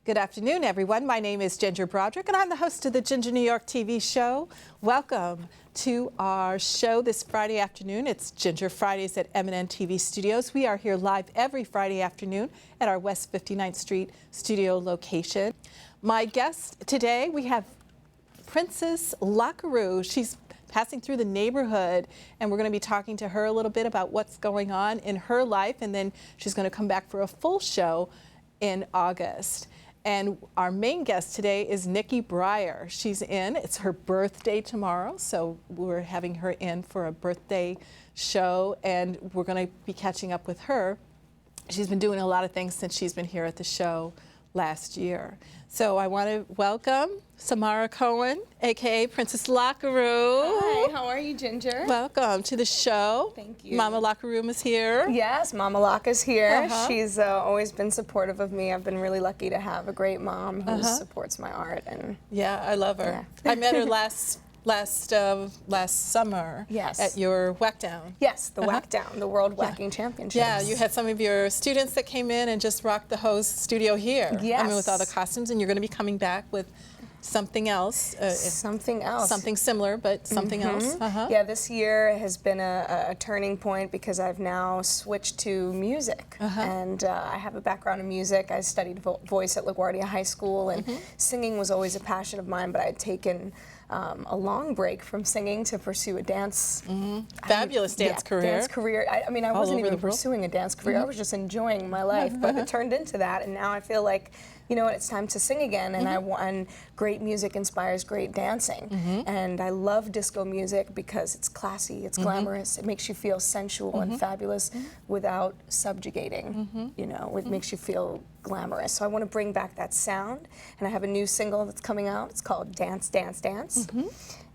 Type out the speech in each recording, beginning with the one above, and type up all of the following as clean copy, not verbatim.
Good afternoon, everyone. My name is Ginger Broderick, and I'm the host of the Ginger New York TV show. Welcome to our show this Friday afternoon. It's Ginger Fridays at M&N TV Studios. We are here live every Friday afternoon at our West 59th Street studio location. My guest today, we have Princess Lockaroo. She's passing through the neighborhood, and we're going to be talking to her a little bit about what's going on in her life, and then she's going to come back for a full show in August. And our main guest today is Nikki Briar. She's in. It's her birthday tomorrow, so we're having her in for a birthday show, and we're going to be catching up with her. She's been doing a lot of things since she's been here at the show last year. So I want to welcome Samara Cohen, aka Princess Lockaroo. Hi, how are you, Ginger? Welcome to the show. Thank you. Mama Lockaroo is here. Yes, Mama Lock is here. She's always been supportive of me. I've been really lucky to have a great mom who supports my art. And yeah, I love her. Yeah. I met her last summer at your Whack Down. Yes, the Whack Down, the World Whacking Championships. Yeah, you had some of your students that came in and just rocked the host studio here. Yes. I mean, with all the costumes, and you're going to be coming back with something else. Something else. Something similar, but something else. Yeah, this year has been a turning point because I've now switched to music. And I have a background in music. I studied voice at LaGuardia High School, and singing was always a passion of mine, but I had taken a long break from singing to pursue a dance. Fabulous dance career. Dance career. I mean, I wasn't even pursuing a dance career. I was just enjoying my life, but it turned into that, and now I feel like, you know what, it's time to sing again, and and great music inspires great dancing. And I love disco music because it's classy, it's glamorous, it makes you feel sensual and fabulous without subjugating. You know, it makes you feel glamorous. So I want to bring back that sound, and I have a new single that's coming out. It's called Dance, Dance, Dance.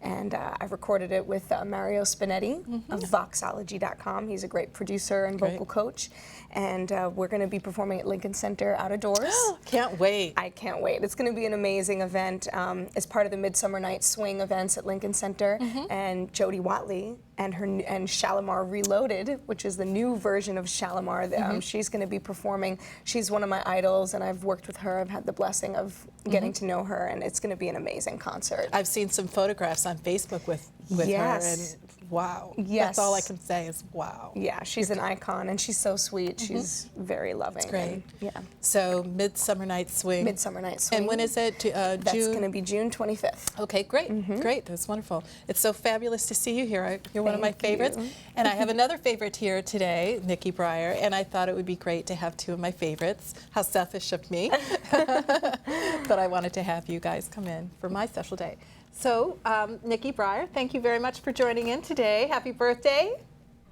And I recorded it with Mario Spinetti of Voxology.com. He's a great producer and vocal coach. And we're going to be performing at Lincoln Center out of doors. Can't wait. I can't wait. It's going to be an amazing event. It's part of the Midsummer Night's Swing events at Lincoln Center. And Jody Watley and Shalimar Reloaded, which is the new version of Shalimar. She's going to be performing. She's one of my idols, and I've worked with her. I've had the blessing of getting to know her, and it's going to be an amazing concert. I've seen some photographs on Facebook with her, and wow. That's all I can say is wow. Yeah, she's an icon, and she's so sweet. She's very loving. That's great. And, so Midsummer Night's Swing. Midsummer Night's Swing. And when is it? That's going to be June 25th. Okay, great. Great. That's wonderful. It's so fabulous to see you here. You're one of my favorites. And I have another favorite here today, Nikki Briar, and I thought it would be great to have two of my favorites. How selfish of me. But I wanted to have you guys come in for my special day. So, Nikki Briar, thank you very much for joining in today. Happy birthday.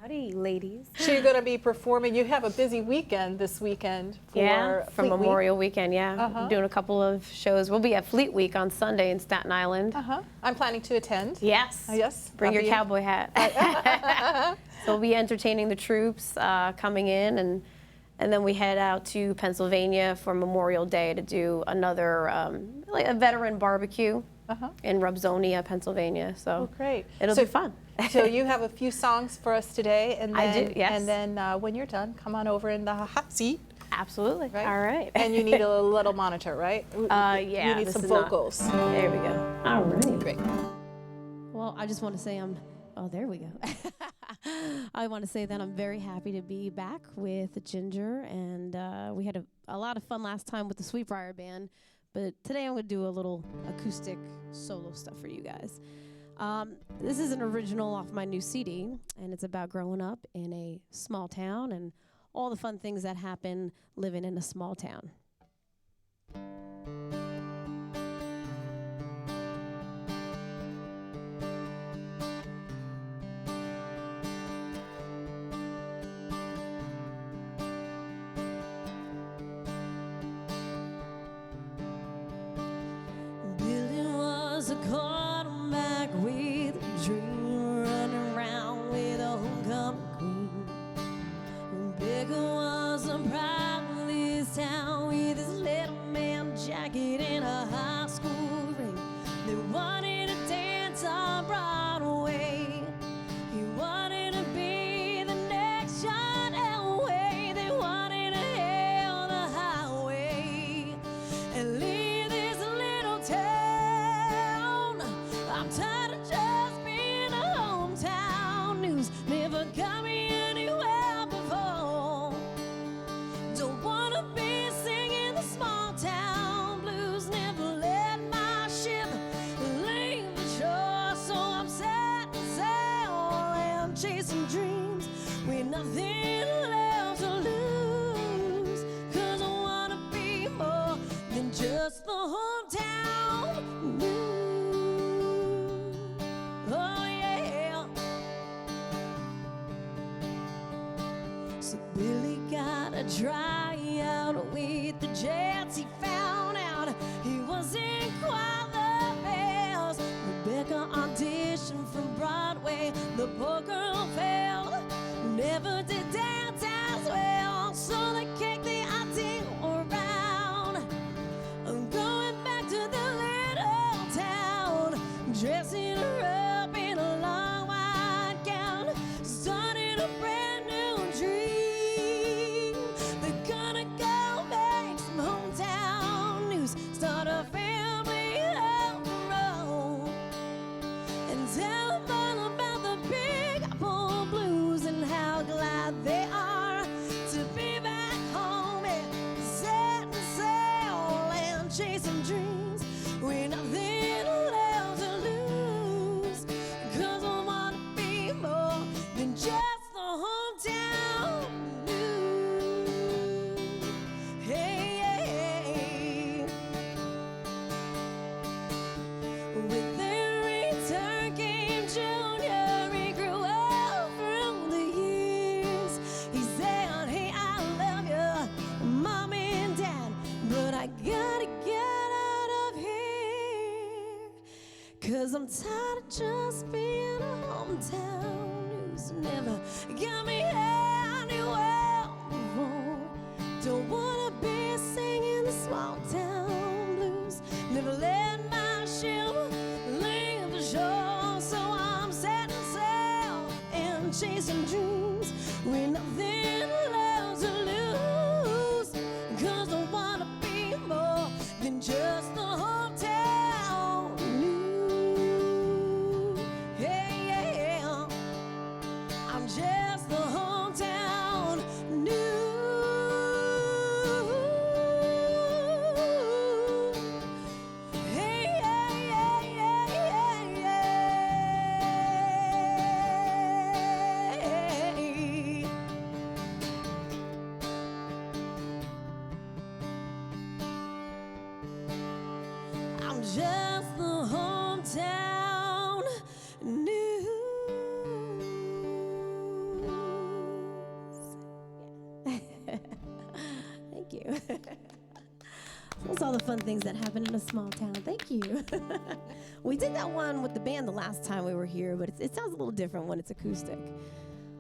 Howdy, ladies. So you're going to be performing. You have a busy weekend this weekend for Memorial Weekend. I'm doing a couple of shows. We'll be at Fleet Week on Sunday in Staten Island. I'm planning to attend. Yes. Yes. Bring your cowboy hat. So we'll be entertaining the troops coming in, and then we head out to Pennsylvania for Memorial Day to do another like a veteran barbecue in Rubzonia, Pennsylvania. So great. It'll be fun. So you have a few songs for us today, and then, I do, yes. And then when you're done, come on over in the hot seat. Absolutely. Right? All right. And you need a little monitor, right? Yeah. You need some vocals. There we go. All right. Great. Well, I just want to say oh, there we go. I want to say that I'm very happy to be back with Ginger, and we had a lot of fun last time with the Sweetbriar Band, but today I'm going to do a little acoustic solo stuff for you guys. This is an original off my new CD, and it's about growing up in a small town and all the fun things that happen living in a small town. Billy was a quarterback with a dream, running around with a homecoming queen. Bigger was the pride of this town with his little man jacket and a high school ring. They wanted to dance on Broadway. He wanted to be the next John Elway. They wanted to hail the highway. And So Billy got a tryout with the Jets. He found out he wasn't quite the best. Rebecca auditioned from Broadway. The poor girl failed, never did dance as well. So they kicked the idea around, going back to the little town, dressing her up in a long white gown, starting a brand new dream. They're gonna go make some hometown news, start a family of their own, and tell them all about the Big Apple Blues and how glad they are to be back home and set sail and chasing dreams with nothing left to lose. 'Cause I wanna be more than just the hometown news. Hey, hey. With their return came Junior. He grew up through the years. He said, hey, I love you, Mom and Dad, but I gotta get out of here. 'Cause I'm tired of just being a hometown news. Never got me anywhere before. Don't wanna be singing the small town blues. Never let my ship leave the shore. So I'm setting sail and chasing dreams with nothing left to lose. 'Cause I wanna be more than just the hometown news. Hey, yeah. I'm just the hometown news. Hey, yeah, yeah, yeah, yeah, yeah. I'm just the hometown news. Thank you. Those are all the fun things that happen in a small town. Thank you. We did that one with the band the last time we were here, but it sounds a little different when it's acoustic.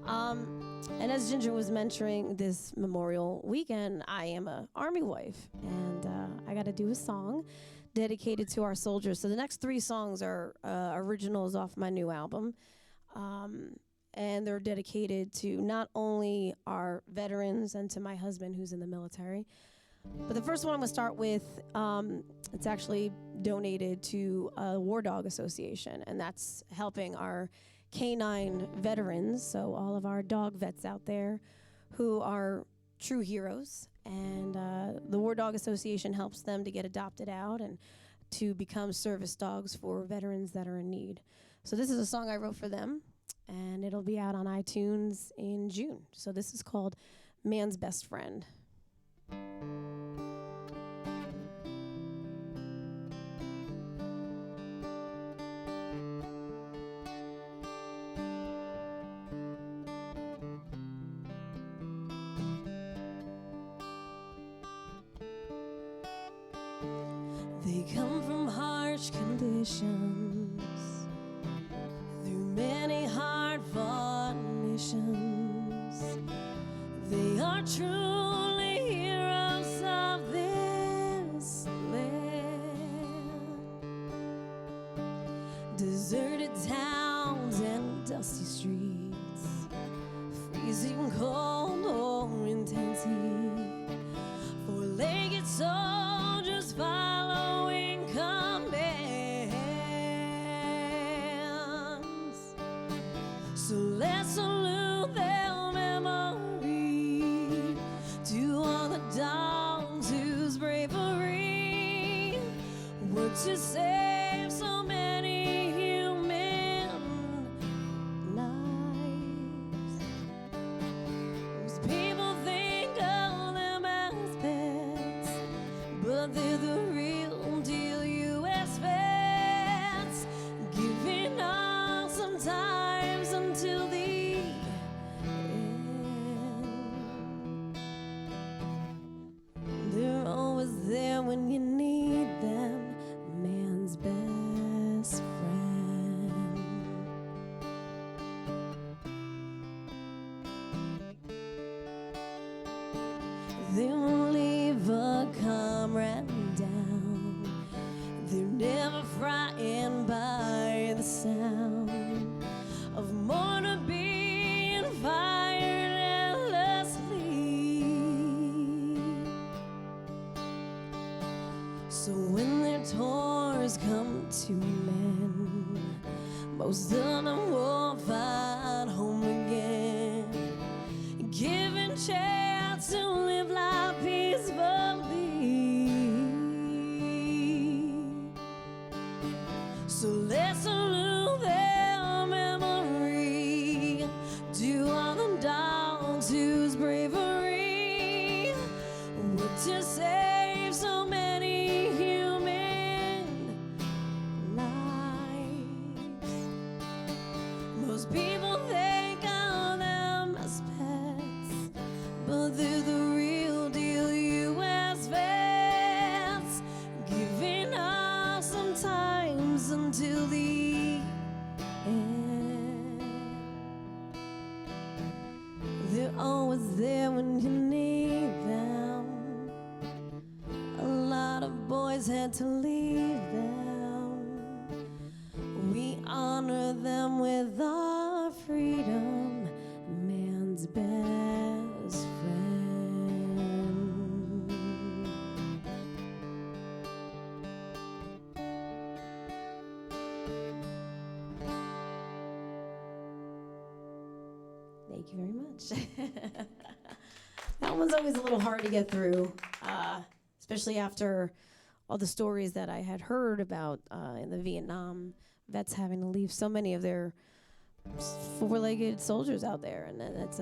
And as Ginger was mentioning, this Memorial Weekend, I am a Army wife, and I got to do a song dedicated to our soldiers. So the next 3 songs are originals off my new album, and they're dedicated to not only our veterans and to my husband who's in the military, but the first one I'm going to start with, it's actually donated to a War Dog Association, and that's helping our canine veterans, so all of our dog vets out there who are true heroes. And the War Dog Association helps them to get adopted out and to become service dogs for veterans that are in need. So this is a song I wrote for them, and it'll be out on iTunes in June. So this is called Man's Best Friend. They come from harsh conditions, through many hard-fought missions. They are truly heroes of this land. Deserted towns and dusty streets, freezing cold or intense heat, four-legged soldiers following commands. So let's salute their memory, to all the dogs whose bravery worked to save so many human lives. So when their toys come to mend, most of them will find home again, given chance to live life peacefully. So let's salute their memory, do all the dogs whose bravery would to save so many human lives. Most people think of them as pets, but they're the real deal U.S. vets, giving up sometimes until the end. They're always there when you need them. A lot of boys had to leave them. We honor them with our freedom, man's best friend. Thank you very much. That one's always a little hard to get through, especially after all the stories that I had heard about in the Vietnam vets having to leave so many of their four-legged soldiers out there, and that's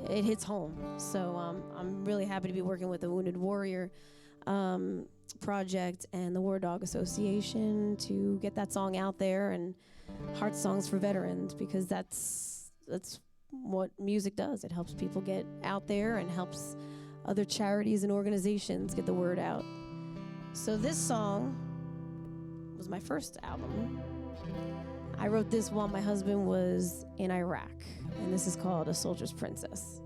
it hits home. So I'm really happy to be working with the Wounded Warrior Project and the War Dog Association to get that song out there, and Heart Songs for Veterans, because that's what music does. It helps people get out there and helps other charities and organizations get the word out. So this song was my first album. I wrote this while my husband was in Iraq, and this is called A Soldier's Princess.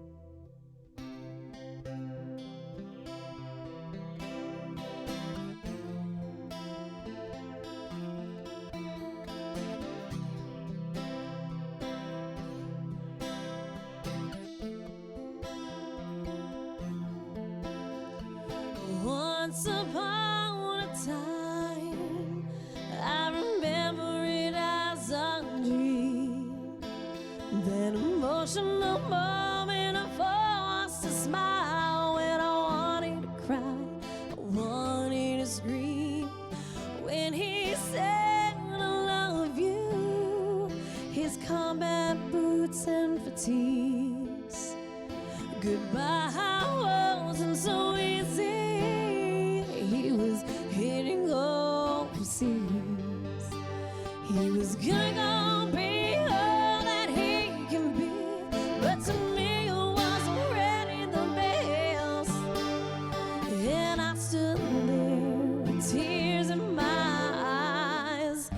Once upon a time, I remember it as a dream. That emotional moment I forced to smile when I wanted to cry, I wanted to scream. When he said, I love you, his combat boots and fatigues. Goodbye wasn't so easy. He was hitting overseas. He was gonna be all that he can be, but to me it was already the best. And I stood there with tears in my eyes,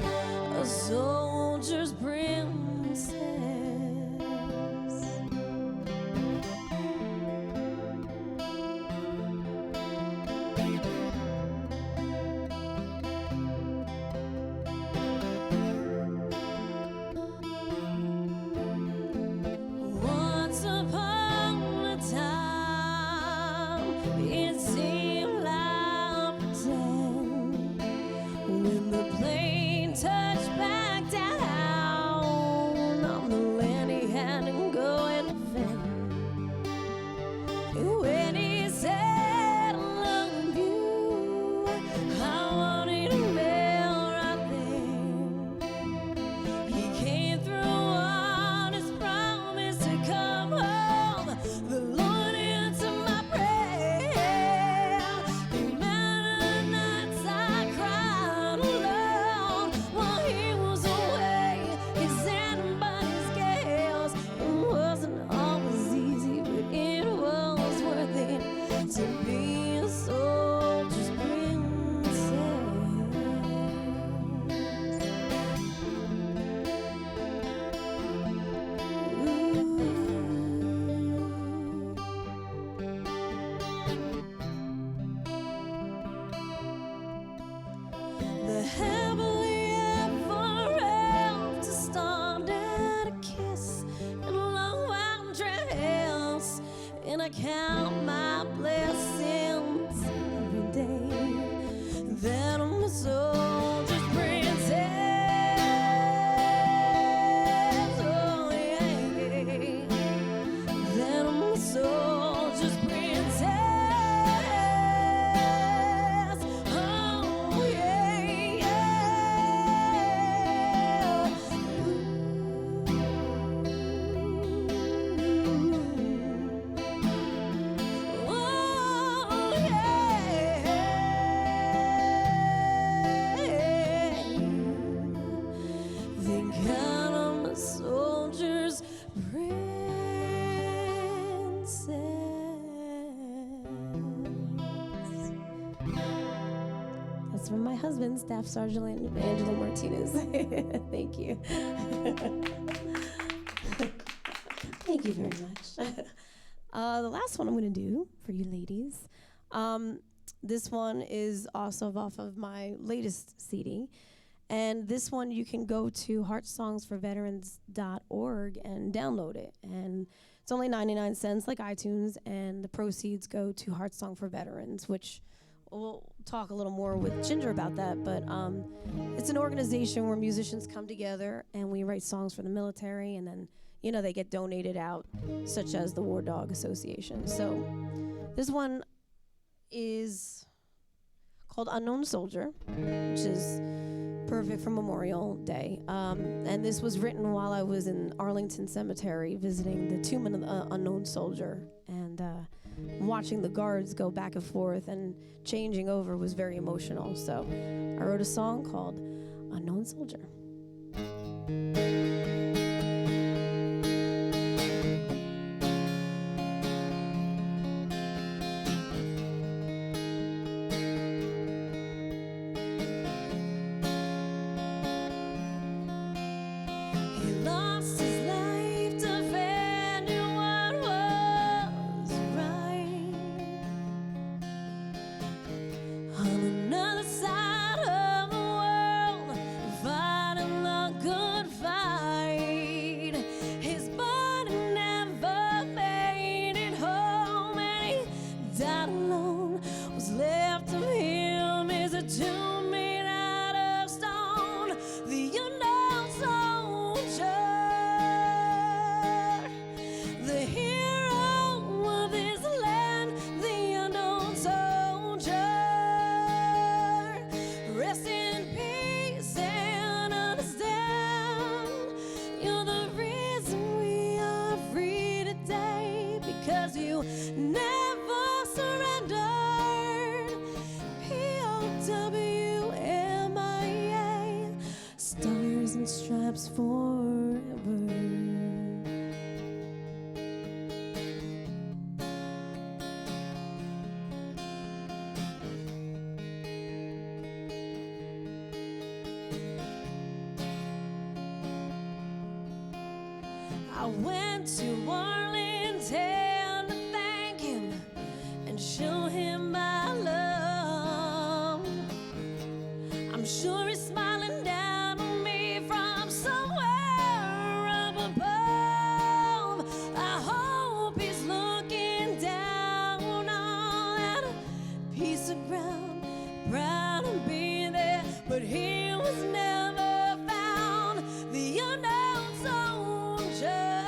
a soldier's princess. Once upon a time, it seemed like pretend when the plane touched back down on the land he had to go and defend. And when he said, I love you, I wanted to melt right there. He came through on his promise to come home. The Lord answered my prayer. The amount of nights I cried alone while he was away, his anybody's gales. It wasn't always easy, but it was worth it to be a soldier's princess. The happily ever after started a kiss and a long white dress, and I count my blessings every day. soldier's princess. Oh, yeah. Then I'm a soldier's princess. Oh, yeah, Think I'm a soldier's princess. That's from my husband, Staff Sergeant Angelo Martinez. Thank you. Thank you very much. The last one I'm going to do for you ladies. This one is also off of my latest CD. And this one you can go to heartssongsforveterans.org and download it. And it's only 99 cents like iTunes, and the proceeds go to Heart Song for Veterans, which we'll talk a little more with Ginger about that. But it's an organization where musicians come together and we write songs for the military, and then, you know, they get donated out, such as the War Dog Association. So this one is called Unknown Soldier, which is perfect for Memorial Day. And this was written while I was in Arlington Cemetery visiting the tomb of the unknown soldier, and watching the guards go back and forth and changing over was very emotional. So I wrote a song called Unknown Soldier. Stripes forever. I went to Arlington to thank him and show him my love. I'm sure he's smiling down on me from somewhere up above. I hope he's looking down on that piece of ground, proud to be there, but he was never found. The unknown soldier,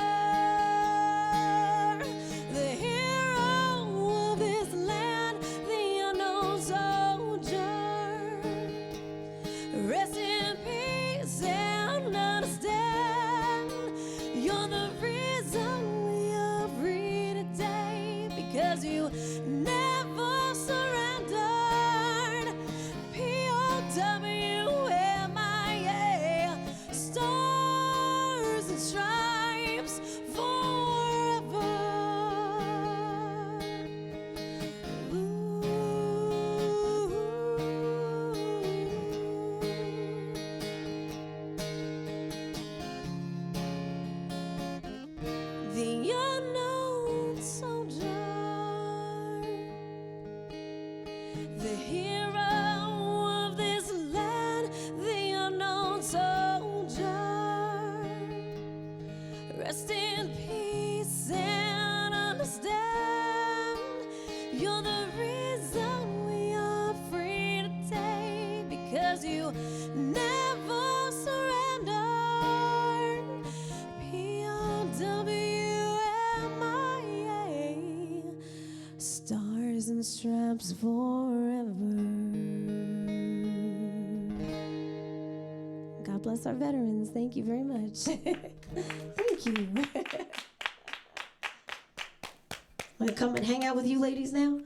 the hero of this land, the unknown soldier. Rest in peace and understand, you're the reason we are free today, because you never surrendered. POWMIA, stars and stripes forever. The unknown soldier, the hero of this land, the unknown soldier. Rest in peace and understand, you're the reason we are free today, because and straps forever. God bless our veterans. Thank you very much. Thank you. I'm gonna come and hang out with you ladies now.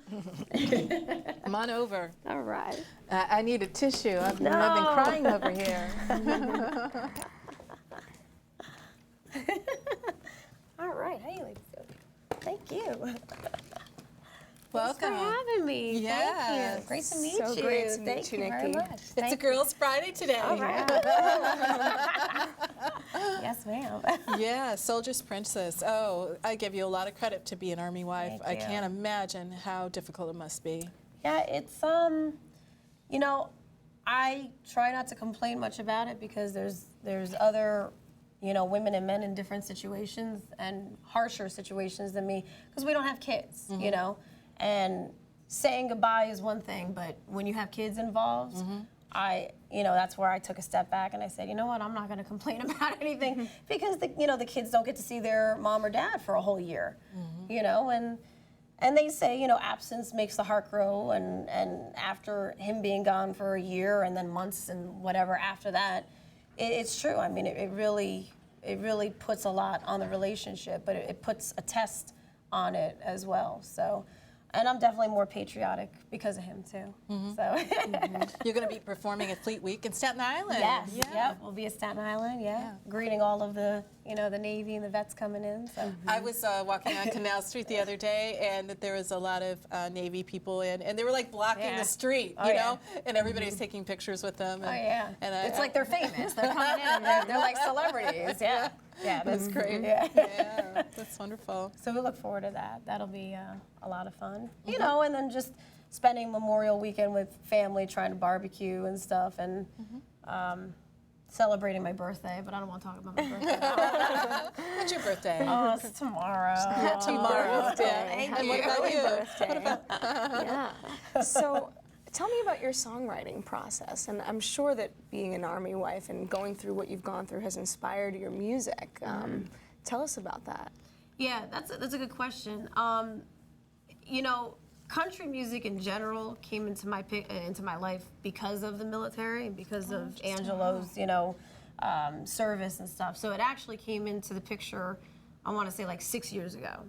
Come on over. All right. I need a tissue. I've been crying over here. All right. Hey, ladies. Thank you. Welcome. Thanks for having me. Yes. Thank you. Great to meet So you. great to meet Thank you, you very Nikki. much. It's a Girls' Friday today. All right. Yes, ma'am. Yeah, Soldier's Princess. Oh, I give you a lot of credit to be an Army wife. Thank I you. can't imagine how difficult it must be. Yeah, it's you know, I try not to complain much about it because there's other, you know, women and men in different situations and harsher situations than me because we don't have kids, you know, and saying goodbye is one thing, but when you have kids involved, you know, that's where I took a step back and I said, you know what, I'm not going to complain about anything because you know, the kids don't get to see their mom or dad for a whole year, you know, and they say, you know, absence makes the heart grow, and after him being gone for a year and then months and whatever after that, it's true. I mean, it really puts a lot on the relationship, but it puts a test on it as well. So, and I'm definitely more patriotic because of him too. So. You're going to be performing at Fleet Week in Staten Island. Yes. Yeah. Yep. We'll be at Staten Island. Yeah. Greeting all of the, you know, the Navy and the vets coming in. So. I was walking on Canal Street the other day, and there was a lot of Navy people in, and they were like blocking the street, you know, and everybody was taking pictures with them. And, Oh yeah. And it's like they're famous. They're coming in and they're like celebrities. Yeah. Yeah. That's great. Yeah. Yeah, that's wonderful. So we look forward to that. That'll be a lot of fun. You know, and then just spending Memorial Weekend with family, trying to barbecue and stuff, and celebrating my birthday. But I don't want to talk about my birthday. When's your birthday? Oh, it's tomorrow. Tomorrow. Thank And you. what about you? Yeah. So tell me about your songwriting process. And I'm sure that being an Army wife and going through what you've gone through has inspired your music. Tell us about that. Yeah, that's a good question. You know, country music in general came into my life because of the military and because of Angelo's, you know, service and stuff. So it actually came into the picture, I want to say like 6 years ago.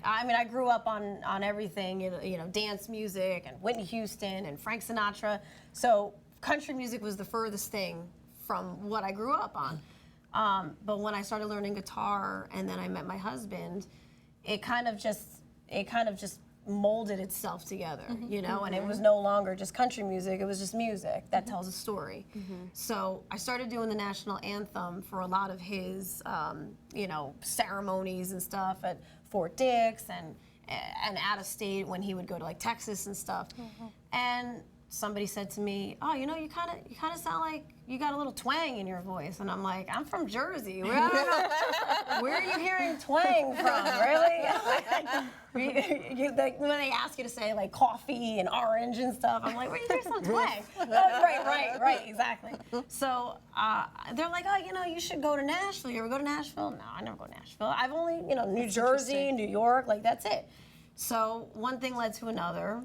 I mean, I grew up on everything, you know, dance music and Whitney Houston and Frank Sinatra. So country music was the furthest thing from what I grew up on. But when I started learning guitar and then I met my husband, it kind of just molded itself together, you know, and it was no longer just country music, it was just music that tells a story. So I started doing the national anthem for a lot of his, you know, ceremonies and stuff at Fort Dix and out of state when he would go to like Texas and stuff. And somebody said to me, "Oh, you know, you kind of sound like you got a little twang in your voice." And I'm like, "I'm from Jersey. Where are you hearing twang from? Really?" Like, when they ask you to say like coffee and orange and stuff, I'm like, "Where you hear some twang?" Right, exactly. So they're like, "Oh, you know, you should go to Nashville. You ever go to Nashville?" No, I never go to Nashville. I've only, you know, New Jersey, New York, like that's it. So one thing led to another.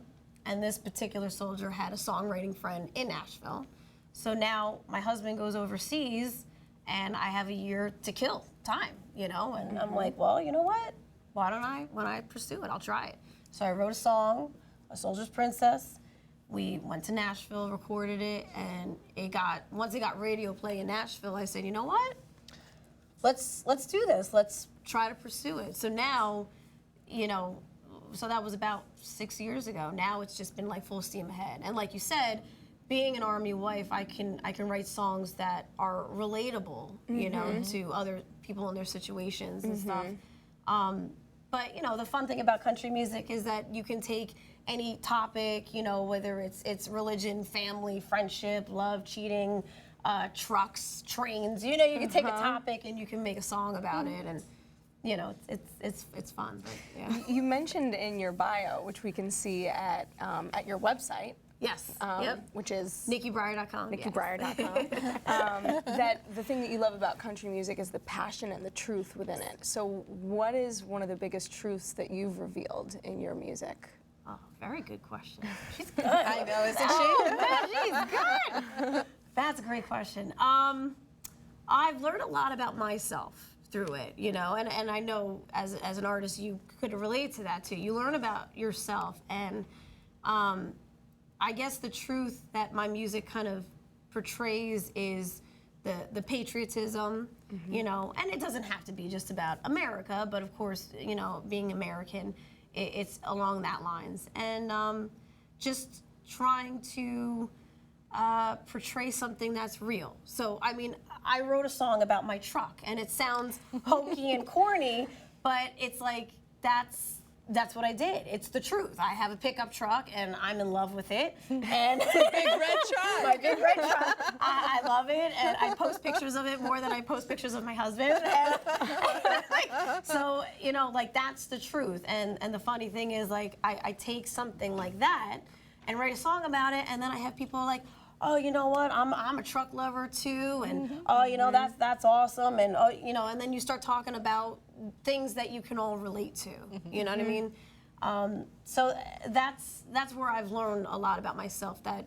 And this particular soldier had a songwriting friend in Nashville. So now my husband goes overseas and I have a year to kill time, you know? And I'm like, well, you know what? Why don't I pursue it? I'll try it. So I wrote a song, A Soldier's Princess. We went to Nashville, recorded it, and once it got radio play in Nashville, I said, you know what? Let's do this. Let's try to pursue it. So now, you know, so that was about 6 years ago. Now it's just been like full steam ahead. And like you said, being an Army wife, I can write songs that are relatable, you know, to other people in their situations and stuff. But you know, the fun thing about country music is that you can take any topic, you know, whether it's religion, family, friendship, love, cheating, trucks, trains. You know, you can take a topic and you can make a song about it. And you know, it's fun. But, yeah. You mentioned in your bio, which we can see at your website. Yes. Which is NikkiBriar.com. NikkiBriar.com. That the thing that you love about country music is the passion and the truth within it. So what is one of the biggest truths that you've revealed in your music? Oh, very good question. She's good. I know, isn't she? Oh, man, she's good. That's a great question. I've learned a lot about myself through it, you know, and I know as an artist you could relate to that too. You learn about yourself, and I guess the truth that my music kind of portrays is the patriotism, you know, and it doesn't have to be just about America, but of course, you know, being American, it's along that lines, and just trying to portray something that's real. So, I mean, I wrote a song about my truck, and it sounds hokey and corny, but it's like, that's what I did. It's the truth. I have a pickup truck, and I'm in love with it. And Big red truck. My big red truck. I love it, and I post pictures of it more than I post pictures of my husband. And, so, you know, like, that's the truth. And the funny thing is, like, I take something like that and write a song about it, and then I have people like, oh, you know what? I'm a truck lover too, and oh, you know, that's awesome, and oh, you know, and then you start talking about things that you can all relate to. You know what I mean? So that's where I've learned a lot about myself. That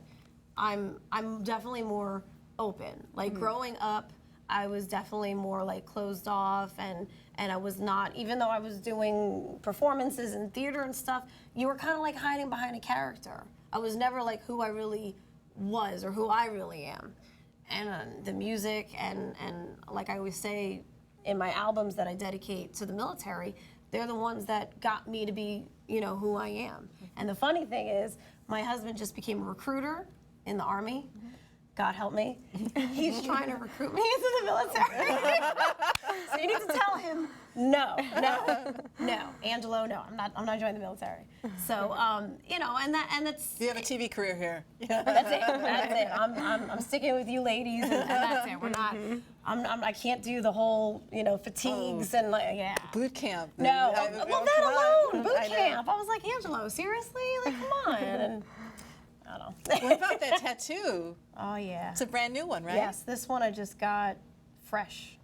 I'm definitely more open. Like growing up, I was definitely more like closed off, and I was not, even though I was doing performances in theater and stuff, you were kind of like hiding behind a character. I was never like who I really was or who I really am. And the music and like I always say in my albums that I dedicate to the military, they're the ones that got me to be, you know, who I am. And the funny thing is, my husband just became a recruiter in the Army. God help me. He's trying to recruit me into the military. So you need to tell him, no, Angelo, no, I'm not joining the military. So, you know, and that's. You have a TV career here. That's it. I'm sticking with you ladies, and that's it. We're not. I can't do the whole, you know, fatigues and like, yeah. Boot camp. No, well, that alone, boot camp. I was like, Angelo, seriously? Like, come on. And I don't know. What about that tattoo? Oh, yeah. It's a brand new one, right? Yes, this one I just got fresh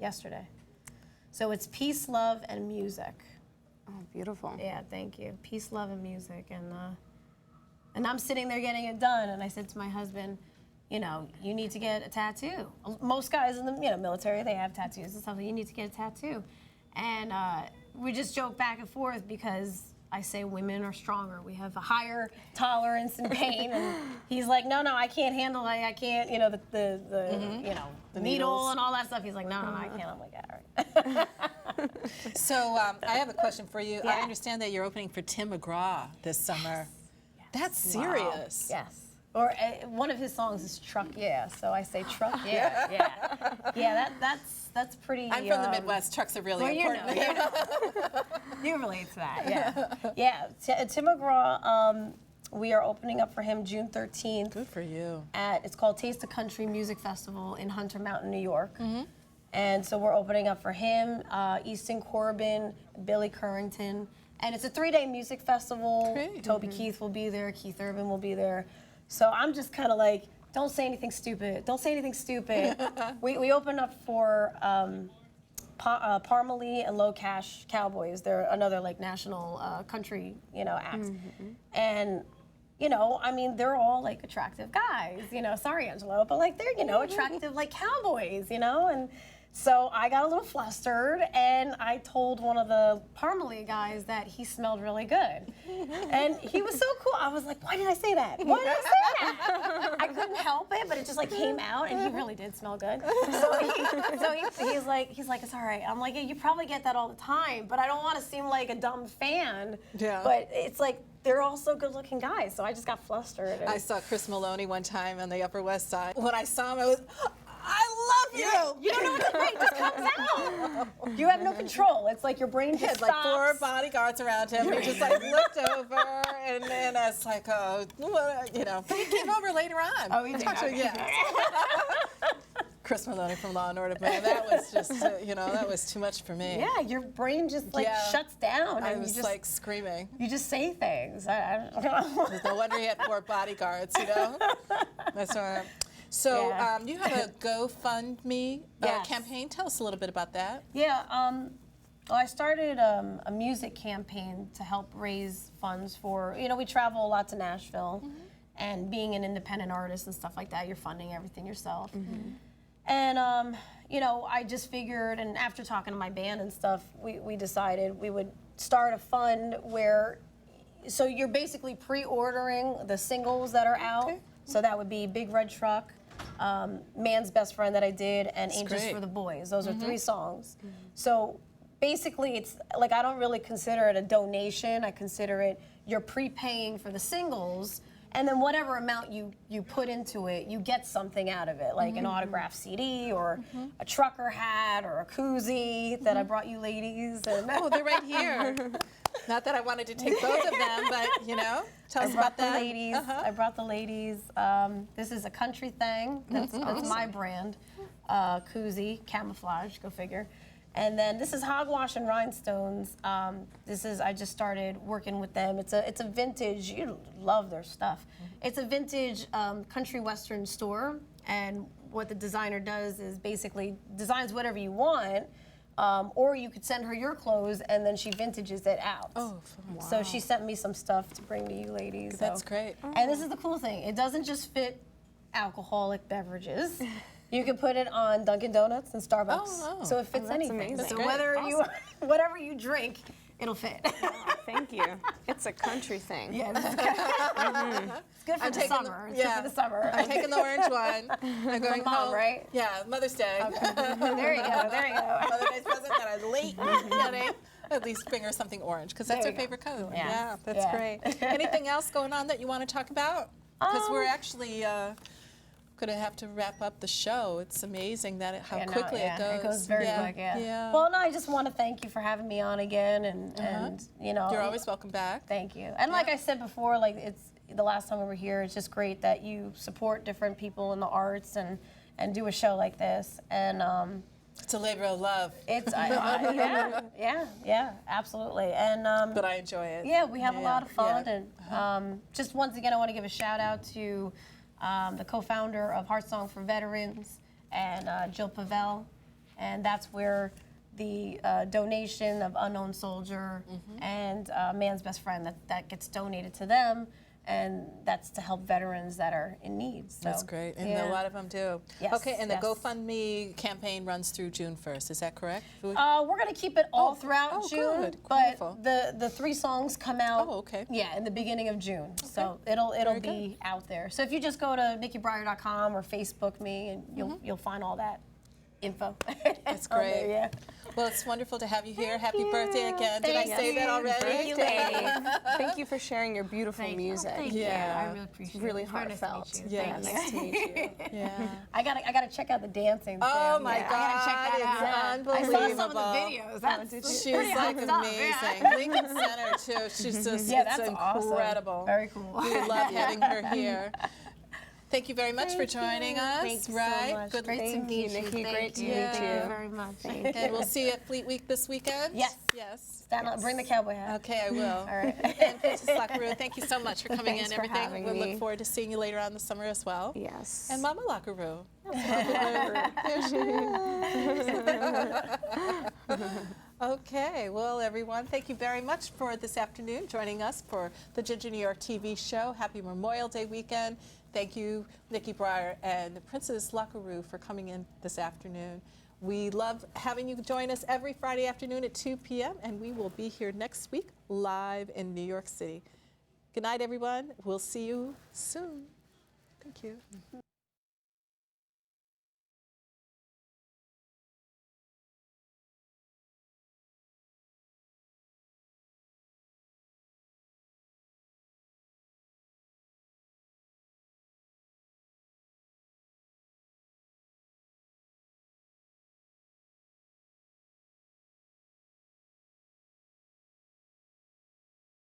yesterday. So it's peace, love, and music. Oh, beautiful. Yeah, thank you. Peace, love, and music. And I'm sitting there getting it done, and I said to my husband, you know, you need to get a tattoo. Most guys in the military, they have tattoos and stuff. You need to get a tattoo. And we just joke back and forth because I say women are stronger. We have a higher tolerance in pain, and he's like, no, I can't handle it. I can't, you know, the you know, the needle and all that stuff. He's like, no, I can't. I'm like, all right. So I have a question for you. Yeah. I understand that you're opening for Tim McGraw this summer. Yes. That's serious. Wow. Yes. Or one of his songs is Truck Yeah. So I say Truck Yeah. Yeah, that's pretty. I'm from the Midwest. Trucks are really important. You know. You relate to that, yeah. Tim McGraw, we are opening up for him June 13th. Good for you. It's called Taste of Country Music Festival in Hunter Mountain, New York. And so we're opening up for him, Easton Corbin, Billy Currington. And it's a 3-day music festival. Great. Toby Keith will be there, Keith Urban will be there. So I'm just kind of like, don't say anything stupid. Don't say anything stupid. we opened up for Parmalee and Low Cash Cowboys. They're another like national country, you know, act. And, you know, I mean, they're all like attractive guys, you know, sorry, Angelo, but like they're, you know, attractive like cowboys, you know, and so I got a little flustered, and I told one of the Parmalee guys that he smelled really good. And he was so cool. I was like, why did I say that? Why did I say that? I couldn't help it, but it just like came out, and he really did smell good. So he's like, it's all right. I'm like, yeah, you probably get that all the time, but I don't want to seem like a dumb fan. Yeah. But it's like, they're all so good-looking guys, so I just got flustered. I saw Chris Maloney one time on the Upper West Side. When I saw him, I was, I love you. You don't know what to say. It just comes out. You have no control. It's like your brain just He had like 4 bodyguards around him. He just like looked over, and then I was like, oh, well, you know. But he came over later on. Oh, he did. Chris Maloney from Law and Order, man, that was just, you know, that was too much for me. Yeah, your brain just like shuts down. I and was you just, like screaming. You just say things. I don't know. There's no wonder he had 4 bodyguards, you know. That's all right. So you have a GoFundMe Yes. campaign. Tell us a little bit about that. Yeah, Well, I started a music campaign to help raise funds for, we travel a lot to Nashville, and being an independent artist and stuff like that, you're funding everything yourself. And, I just figured, and after talking to my band and stuff, we decided we would start a fund where, so you're basically pre-ordering the singles that are out. So that would be Big Red Truck, Man's Best Friend that I did, and Angels for the Boys. Those are 3 songs. So basically, it's like, I don't really consider it a donation. I consider it, you're prepaying for the singles, and then whatever amount you put into it, you get something out of it, like an autographed CD or a trucker hat or a koozie that I brought you ladies. And Oh, they're right here. Not that I wanted to take both of them, but tell us about that. I brought the ladies. This is a country thing. That's my brand. Koozie, camouflage, go figure. And then this is Hogwash and Rhinestones. I just started working with them. It's a vintage, you love their stuff. It's a vintage country western store, and what the designer does is basically designs whatever you want, or you could send her your clothes and then she vintages it out. Oh, wow. So she sent me some stuff to bring to you ladies. That's great. And this is the cool thing. It doesn't just fit alcoholic beverages. You can put it on Dunkin' Donuts and Starbucks, so it fits anything. Amazing. So That's whatever you drink, it'll fit. Thank you. It's a country thing. Yeah, it's good for the summer. It's good for the summer. I'm taking the orange one. I'm going Mom, home. right? Yeah, Mother's Day. There you go. There you go. Mother's Day's present that I'm late getting. At least bring her something orange, because that's her favorite color. Yeah, that's great. Anything else going on that you want to talk about? Because we're actually going to have to wrap up the show. It's amazing that how quickly it goes. It goes very quick, Well, no, I just want to thank you for having me on again, and You're always welcome back. Thank you. And like I said before, like it's the last time we were here, it's just great that you support different people in the arts and do a show like this. And it's a labor of love. It's yeah, absolutely. And but I enjoy it. Yeah, we have a lot of fun, and just once again, I want to give a shout out to the co-founder of Heart Song for Veterans, and Jill Pavel, and that's where the donation of Unknown Soldier and Man's Best Friend that gets donated to them, and that's to help veterans that are in need. So, that's great, and a lot of them do. Yes, okay, and the GoFundMe campaign runs through June 1st. Is that correct? We're going to keep it all throughout June, good. but Wonderful. the 3 songs come out. Oh, okay. Yeah, in the beginning of June, so it'll be out there. So if you just go to NikkiBriar.com or Facebook me, and you'll find all that info. That's great. There, yeah. Well, it's wonderful to have you here. Happy birthday again. Did I say that already? Thank you, lady. Thank you for sharing your beautiful music. Thank you. I really appreciate it. Really It's very nice to heartfelt. meet you. Yeah, nice to meet you. Yeah. I gotta check out the dancing. Oh too. my I God, gotta check that out. it's unbelievable. I saw some of the videos. That's She's pretty like hot stuff, amazing. yeah. Lincoln Center too. She's just that's it's awesome. incredible. Very cool. We love having her here. Thank you very much for joining us. Thank you right? so much. Good. Great to meet you, Nikki. Great to meet meet you. Thank you very much. And we'll see you at Fleet Week this weekend. Yes. Yes. Stand up, bring the cowboy hat. Okay, I will. All right. And Princess Lockaroo, thank you so much for coming Thanks in for and everything. having We'll me. look forward to seeing you later on this summer as well. Yes. And Mama Lockaroo. There she is. Okay, well, everyone, thank you very much for this afternoon joining us for the Ginger New York TV show. Happy Memorial Day weekend. Thank you, Nikki Briar and Princess Lockaroo, for coming in this afternoon. We love having you join us every Friday afternoon at 2 p.m., and we will be here next week live in New York City. Good night, everyone. We'll see you soon. Thank you.